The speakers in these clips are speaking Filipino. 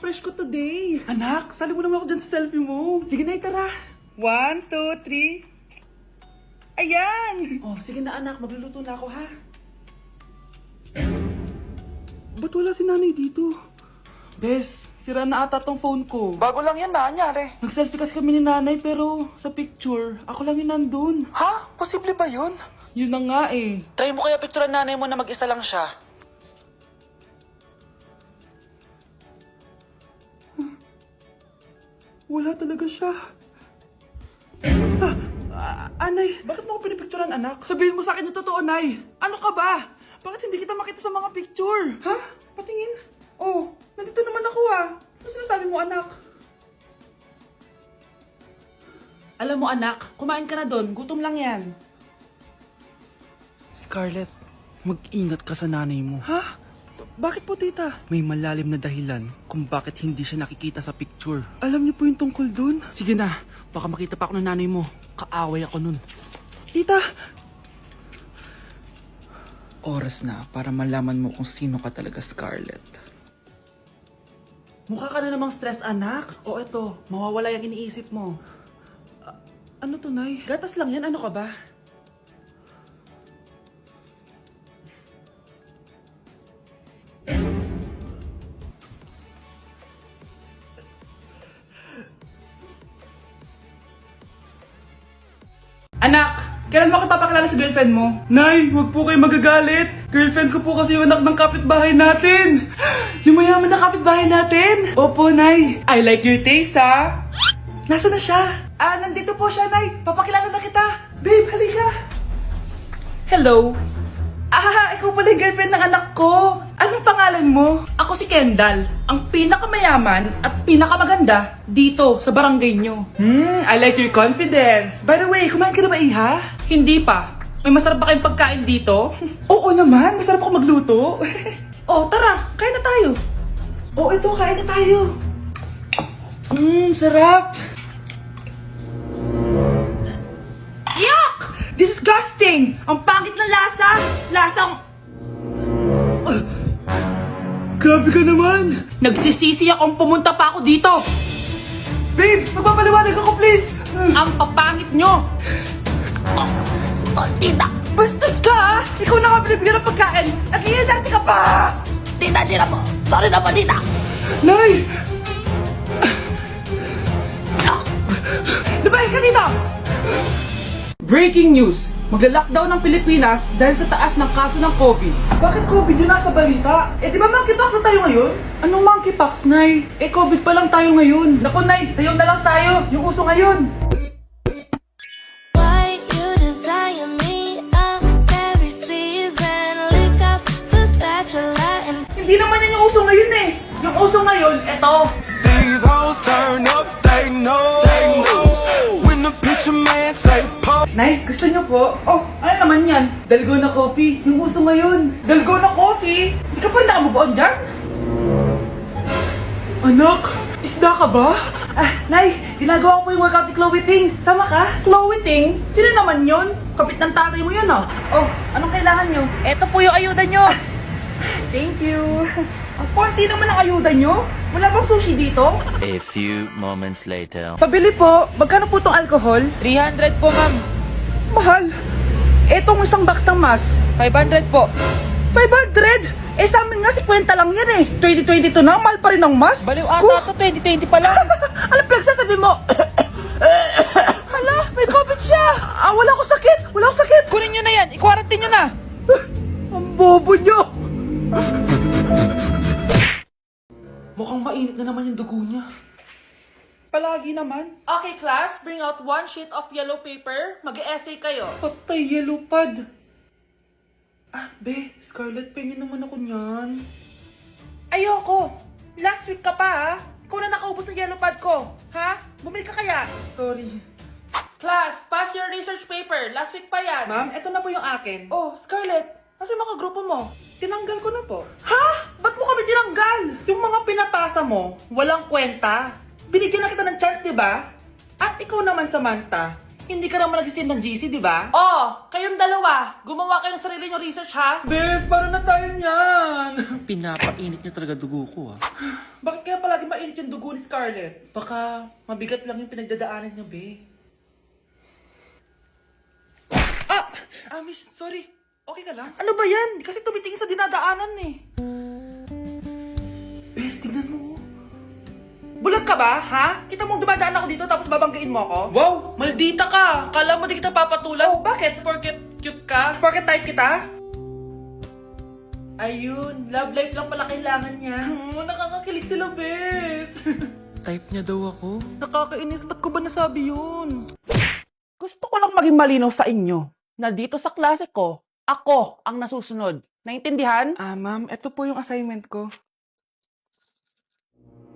fresh ko today. Anak, sali mo naman ako dyan sa selfie mo. Sige na, tara. 1, 2, 3. Ayan! Oh, sige na anak, magluluto na ako ha. Ba't wala si nanay dito? Bes, sira na ata tong phone ko. Bago lang yan, nangyari. Nag-selfie kasi kami ni nanay pero sa picture, ako lang yung nandun. Ha? Posible ba yun? Yun na nga eh. Try mo kaya picturean nanay mo na mag-isa lang siya. Wala talaga siya. Anay, bakit mo ako pinipicturean, anak? Sabihin mo sa akin yung totoo, Nay. Ano ka ba? Bakit hindi kita makita sa mga picture? Ha? Patingin? Oh, nandito naman ako ah. Ano sinasabi mo, anak? Alam mo, anak, kumain ka na doon. Gutom lang yan. Scarlett, mag-ingat ka sa nanay mo. Ha? Bakit po, tita? May malalim na dahilan kung bakit hindi siya nakikita sa picture. Alam niyo po yung tungkol doon? Sige na, baka makita pa ako ng nanay mo. Kaaway ako nun. Tita! Oras na para malaman mo kung sino ka talaga, Scarlett. Mukha ka na namang stress, anak. O eto, mawawala yung iniisip mo. Ano to, Nay? Gatas lang yan, ano ka ba? Anak! Kailan mo ako papakilala sa girlfriend mo? Nay, wag po kayo magagalit. Girlfriend ko po kasi yung anak ng kapitbahay natin. Yung mayaman na kapitbahay natin. Opo, Nay. I like your taste, ha? Nasaan na siya? Nandito po siya, Nay. Papakilala na kita. Babe, halika. Hello. Ikaw pala yung girlfriend ng anak ko. Anong pangalan mo? Ako si Kendall, ang pinakamayaman at pinakamaganda dito sa barangay nyo. I like your confidence. By the way, kumain ka na ba, Iha? Hindi pa. May masarap ba kayong pagkain dito? Oo naman, masarap ako magluto. Tara, kain na tayo. Ito, kain na tayo. Sarap. Yuck! Disgusting! Ang pangit na lasa! Lasang... Grabe ka naman! Nagsisisi akong pumunta pa ako dito! Babe, magpapaliwanag ako please! Ang papangit nyo! Tita! Bastos ka ha! Ikaw na nga binibigyan ng pagkain! Nag-iinarte ka pa! Tita po. Sorry na po, tita. Nay! Lumayas ka dito! Breaking news! Magla-lockdown ng Pilipinas dahil sa taas ng kaso ng COVID. Bakit COVID yun nasa balita? Di ba monkeypox na tayo ngayon? Anong monkeypox, Nay? COVID pa lang tayo ngayon. Naku, Nay, sayo na lang tayo. Yung uso ngayon. Why you desire me of every season? Lick up the spatula and Hindi naman yan yung uso ngayon eh. Yung uso ngayon, eto. These hoes turn up, they know. When the picture man say pop. Nice, gusto nyo po? Ano naman yan? Dalgona coffee. Yung uso ngayon. Dalgona coffee? Hindi ka pa na-move on dyan? Anak, isda ka ba? Nay, ginagawa ko po yung workout ni Chloe Ting. Sama ka? Chloe Ting? Sino naman yun? Kapit ng tatay mo yun ah. Anong kailangan nyo? Eto po yung ayuda nyo. Thank you. Ang konti naman ang ayuda nyo. Wala bang sushi dito? A few moments later. Pabili po. Magkano po tong alcohol? 300 po, ma'am. Mahal. Etong isang box ng mas. 500 po. 500? Sa amin nga 50 lang yan eh. 2022 na, mahal pa rin ang mas. Baliw ata to, 2020 pa lang. Ano pinagsasabi mo? Hala, may COVID siya. Wala ko sakit. Wala ko sakit. Kunin nyo na yan. I-quarantine nyo na. Ang bobo nyo. Mukhang mainit na naman yung dugo niya. Palagi naman. Okay, class. Bring out one sheet of yellow paper. Mag-essay kayo. Patay, yellow pad. Scarlett, pengin naman ako niyan. Ayoko. Last week ka pa, ha? Ikaw na nakaubos ng yellow pad ko. Ha? Bumili ka kaya? Sorry. Class, pass your research paper. Last week pa yan. Ma'am, eto na po yung akin. Scarlett. Kasi mga grupo mo. Tinanggal ko na po. Ha? Ba't mo kami tinanggal? Yung mga pinapasa mo, walang kwenta. Binigyan na kita ng chance, di ba? At ikaw naman, Samantha, Hindi ka naman nag-steam ng GC, di ba? Oh, kayong dalawa. Gumawa kayo ng sarili nyo research, ha? Bes, paano na tayo niyan? Pinapainit niya talaga dugo ko Bakit kaya palagi mainit yung dugo ni Scarlett? Baka mabigat lang yung pinagdadaanan niya, be. Miss, sorry. Okay ka lang? Ano ba yan? Kasi tumitingin sa dinadaanan eh. Bes, tignan mo. Bulag ka ba, ha? Kita mong dumadaan ako dito tapos babanggain mo ako? Wow! Maldita ka! Kala mo di kita papatulan? Oh, bakit? Porket cute ka? Porket type kita? Ayun, love life lang pala kailangan niya. Nakakakilig sila, bes. Type niya daw ako. Nakakainis, ba't ko ba nasabi yun? Gusto ko lang maging malinaw sa inyo na dito sa klase ko, ako ang nasusunod. Naintindihan? Ma'am, ito po yung assignment ko.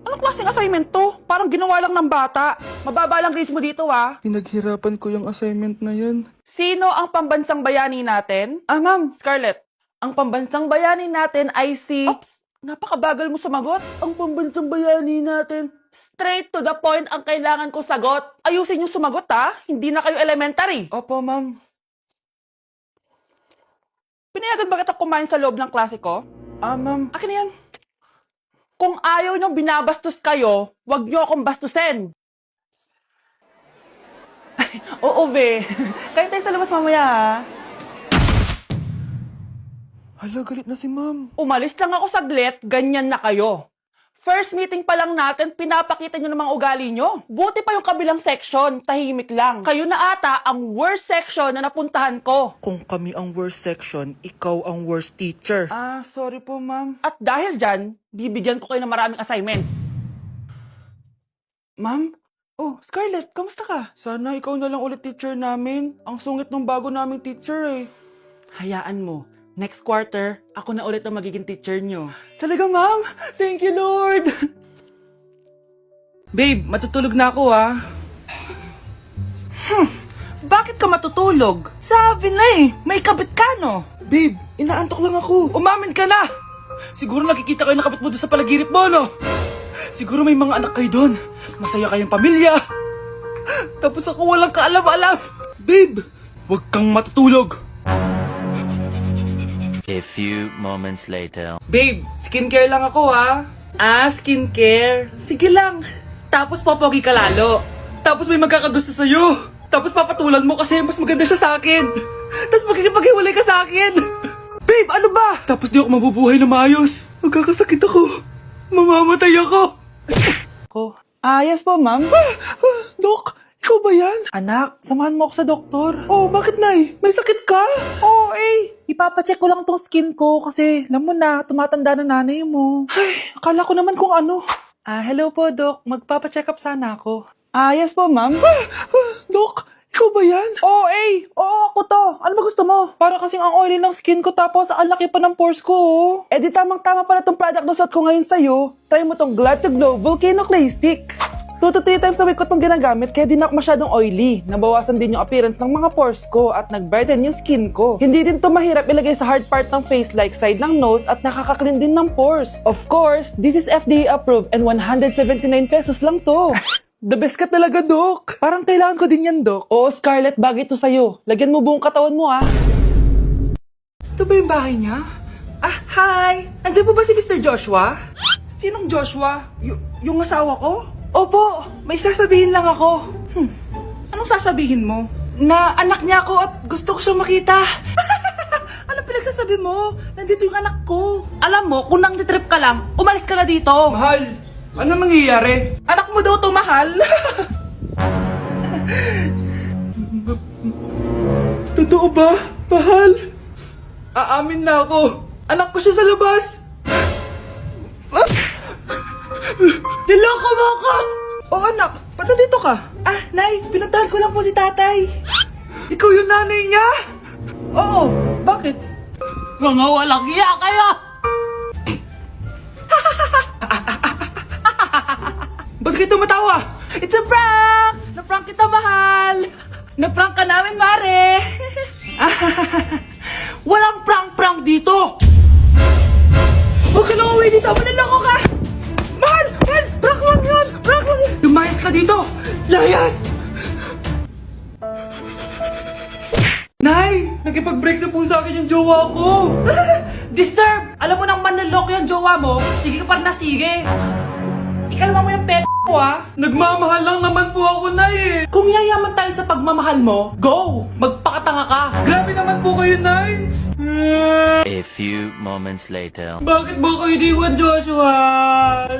Anong klaseng assignment to? Parang ginawa lang ng bata. Mababa lang grades mo dito, ha? Pinaghirapan ko yung assignment na yan. Sino ang pambansang bayani natin? Ma'am, Scarlett. Ang pambansang bayani natin ay si... Oops! Napakabagal mo sumagot. Ang pambansang bayani natin. Straight to the point ang kailangan ko sagot. Ayusin yung sumagot, ha? Hindi na kayo elementary. Opo, ma'am. Pinayagan ba kita kumain sa loob ng klase ko? Ma'am. Akin na yan. Kung ayaw niyong binabastos kayo, wag niyo akong bastusin. Oo, be. Kain tayo sa labas mamaya, ha? Hala, galit na si ma'am. Umalis lang ako saglit, ganyan na kayo. First meeting pa lang natin, pinapakita nyo ng mga ugali nyo. Buti pa yung kabilang section, tahimik lang. Kayo na ata ang worst section na napuntahan ko. Kung kami ang worst section, ikaw ang worst teacher. Sorry po, ma'am. At dahil dyan, bibigyan ko kayo ng maraming assignment. Ma'am? Oh, Scarlett, kamusta ka? Sana ikaw na lang ulit teacher namin. Ang sungit ng bago naming teacher eh. Hayaan mo. Next quarter, ako na ulit ang magiging teacher nyo. Talaga, ma'am? Thank you, Lord! Babe, matutulog na ako, ha? Bakit ka matutulog? Sabi na eh, may kabit ka, no? Babe, inaantok lang ako. Umamin ka na! Siguro nakikita ko yung nakabit mo doon sa palagirit mo, no? Siguro may mga anak kayo doon. Masaya kayong pamilya. Tapos ako walang kaalam-alam. Babe, huwag kang matutulog. A few moments later. Babe, skincare lang ako, ha? Skincare. Sige lang. Tapos popogi ka lalo. Tapos may magkakagusto sa'yo. Tapos papatulan mo kasi mas maganda siya sa akin. Tapos magkikipaghiwalay ka sa akin. Babe, ano ba? Tapos di ako mabubuhay na maayos. Magkakasakit ako. Mamamatay ako. Yes po, ma'am. Dok, ikaw ba yan? Anak, samahan mo ako sa doktor. Oh, bakit, Nay? May sakit ka? Oo, ipapacheck ko lang tong skin ko kasi alam mo na, tumatanda na nanay mo. Ay, akala ko naman kung ano. Hello po, Dok. Magpapacheck up sana ako. Yes po, ma'am. Dok, ikaw ba yan? Oo, ako to. Ano ba gusto mo? Para kasing ang oily ng skin ko tapos ang laki pa ng pores ko, oh. Di tamang-tama pala tong product na suot ko ngayon sa'yo. Try mo tong Glad to Glow Volcano Clay Stick. 2 to 3 times a week ko itong ginagamit kaya di na ako masyadong oily. Nabawasan din yung appearance ng mga pores ko at nag-brighten yung skin ko. Hindi din to mahirap ilagay sa hard part ng face like side ng nose at nakaka-clean din ng pores. Of course, this is FDA approved and 179 pesos lang to. The best ka talaga, Dok. Parang kailangan ko din yan, Dok. Oo, Scarlett, bagay to sa'yo. Lagyan mo buong katawan mo, ha. Ito ba yung bahay niya? Hi! Nandiyan po ba si Mr. Joshua? Sinong Joshua? Yung asawa ko? Opo, may sasabihin lang ako. Anong sasabihin mo? Na anak niya ako at gusto ko siyang makita. Anong pinagsasabi mo? Nandito yung anak ko. Alam mo, kung nang-trip ka lang, umalis ka na dito. Mahal, ano nangyayari? Anak mo daw to, mahal. Totoo ba, mahal? Aamin na ako. Anak ko siya sa labas. Niloko mo ako! Oo, anak. Ba't nandito ka? Nay, pinuntahan ko lang po si tatay. Ikaw yung nanay niya? Oo. Bakit? Mga walang iya kayo! Ba't kayo tumatawa? It's a prank! Na-prank kita, mahal! Na-prank ka namin, Mare! Walang prank-prank dito! Huwag ka na uwi dito! Manaloko ka! Mahal! Prank lang yun! Lumayas ka dito! Layas! makipag-break na po sa akin yung jowa ko. Disturb! Alam mo nang manloloko yung jowa mo, sige ka pa rin na sige. Ikalma mo yung ko ah. Nagmamahal lang naman po ako, Nay eh. Kung yayaman tayo sa pagmamahal mo, go! Magpakatanga ka. Grabe naman po kayo, Nay. A few moments later. Bakit mo kayo iniwan, Joshua?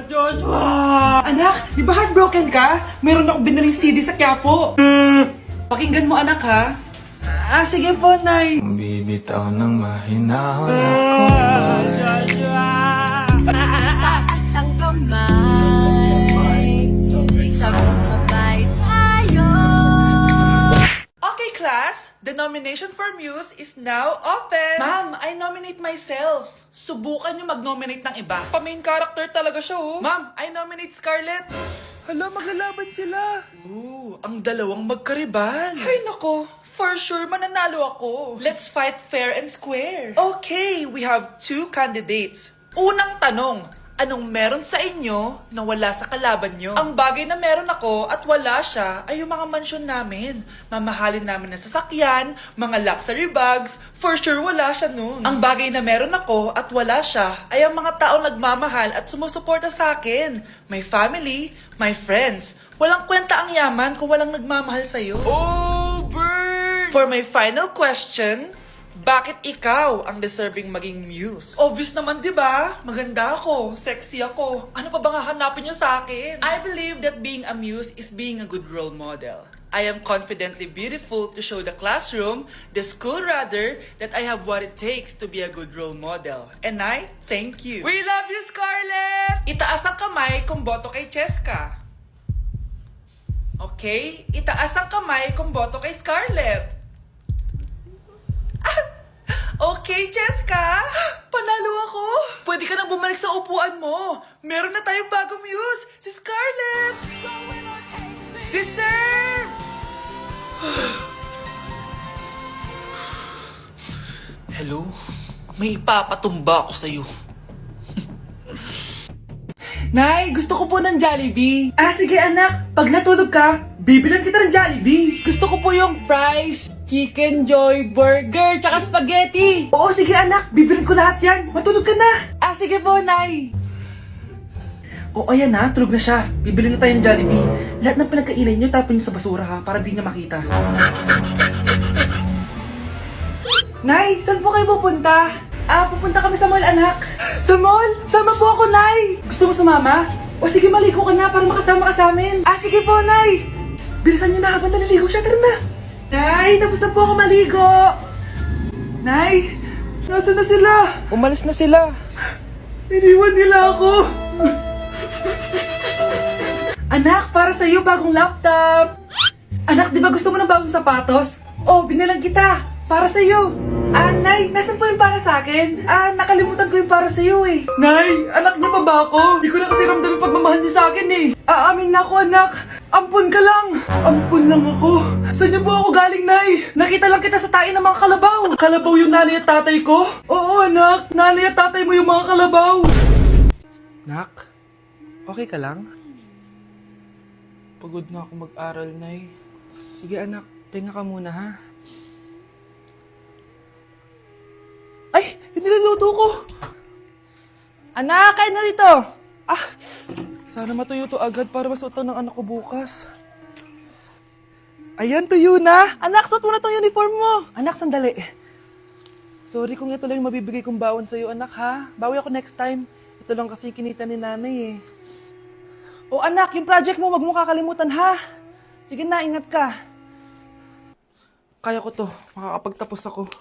Joshua! Anak, di ba heartbroken ka? Meron ako binaling CD sa Quiapo. Pakinggan mo anak ha. Sige po, Nay. Bibitaw ng mahinahon ako. Taas ang kamay, sabay-sabay tayo. Okay, class. The nomination for Muse is now open. Ma'am, I nominate myself. Subukan niyo mag-nominate ng iba. Pa-main character talaga siya, oh. Ma'am, I nominate Scarlett. Hala, maglalaban sila. Ooh, ang dalawang magkaribal. Ay, nako. For sure, mananalo ako. Let's fight fair and square. Okay, we have 2 candidates. Unang tanong, anong meron sa inyo na wala sa kalaban nyo? Ang bagay na meron ako at wala siya ay yung mga mansyon namin. Mamahalin namin na sasakyan, mga luxury bags, for sure wala siya nun. Ang bagay na meron ako at wala siya ay ang mga taong nagmamahal at sumusuporta sa akin. My family, my friends. Walang kwenta ang yaman kung walang nagmamahal sa'yo. Oh, burn! For my final question, bakit ikaw ang deserving maging muse? Obvious naman, di ba? Maganda ako, sexy ako. Ano pa bang hahanapin niyo sa akin? I believe that being a muse is being a good role model. I am confidently beautiful to show the classroom, the school rather, that I have what it takes to be a good role model. And I thank you. We love you, Scarlett! Itaas ang kamay kung boto kay Cheska. Okay? Itaas ang kamay kung boto kay Scarlett. Okay, Cheska! Panalo ako! Pwede ka nang bumalik sa upuan mo. Meron na tayong bagong muse, si Scarlett! Deserve! Hello? May ipapatumba ako sa'yo. Nay, gusto ko po ng Jollibee. Sige anak, pag natulog ka, bibilan kita ng Jollibee. Gusto ko po yung fries, chicken joy, burger, tsaka spaghetti. Oo, sige anak, bibilan ko lahat yan. Matulog ka na. Sige po, Nay. Oo, ayan na, tulog na siya. Bibilin na tayo ng Jollibee. Lahat ng pinagkainan niyo, tapon niyo sa basura ha, para di niya makita. Nay, saan po kayo pupunta? Pupunta kami sa mall, anak. Sa mall? Sama po ako, Nay. Gusto mo sumama? O sige, maligo ka na para makasama ka sa amin. Sige po, Nay. Psst, bilisan niyo na habang naliligo siya. Tara na. Nay, tapos na po ako maligo. Nay, nasaan na sila? Umalis na sila. Iniwan nila ako. Anak, para sa'yo, bagong laptop. Anak, di ba gusto mo ng bagong sapatos? Binalang kita. Para sa'yo. Nay, nasan po yung para sa akin? Nakalimutan ko yung para sa'yo eh. Nay, anak niya pa ba ako? Di ko na kasi ramdam yung pagmamahal niya sa akin eh. Aamin na ako, anak. Ampun ka lang. Ampun lang ako. Saan niyo po ako galing, Nay? Nakita lang kita sa tayo ng mga kalabaw. Kalabaw yung nanay at tatay ko? Oo, anak. Nanay at tatay mo yung mga kalabaw. Nak, okay ka lang? Pagod na ako mag-aral, Nay. Sige anak, pahinga ka muna ha. Ay, yung niluluto ko. Anak, kain na dito. Sana matuyo to agad para masuotan ng anak ko bukas. Ayan, tuyo na! Anak, suot mo na tong uniform mo. Anak, sandali. Sorry kung ito lang yung mabibigay kong baon sa'yo, anak ha. Bawi ako next time. Ito lang kasi kinita ni nanay eh. Anak, yung project mo, wag mo kakalimutan ha. Sige na, ingat ka. Kaya ko to. Makakapagtapos ako.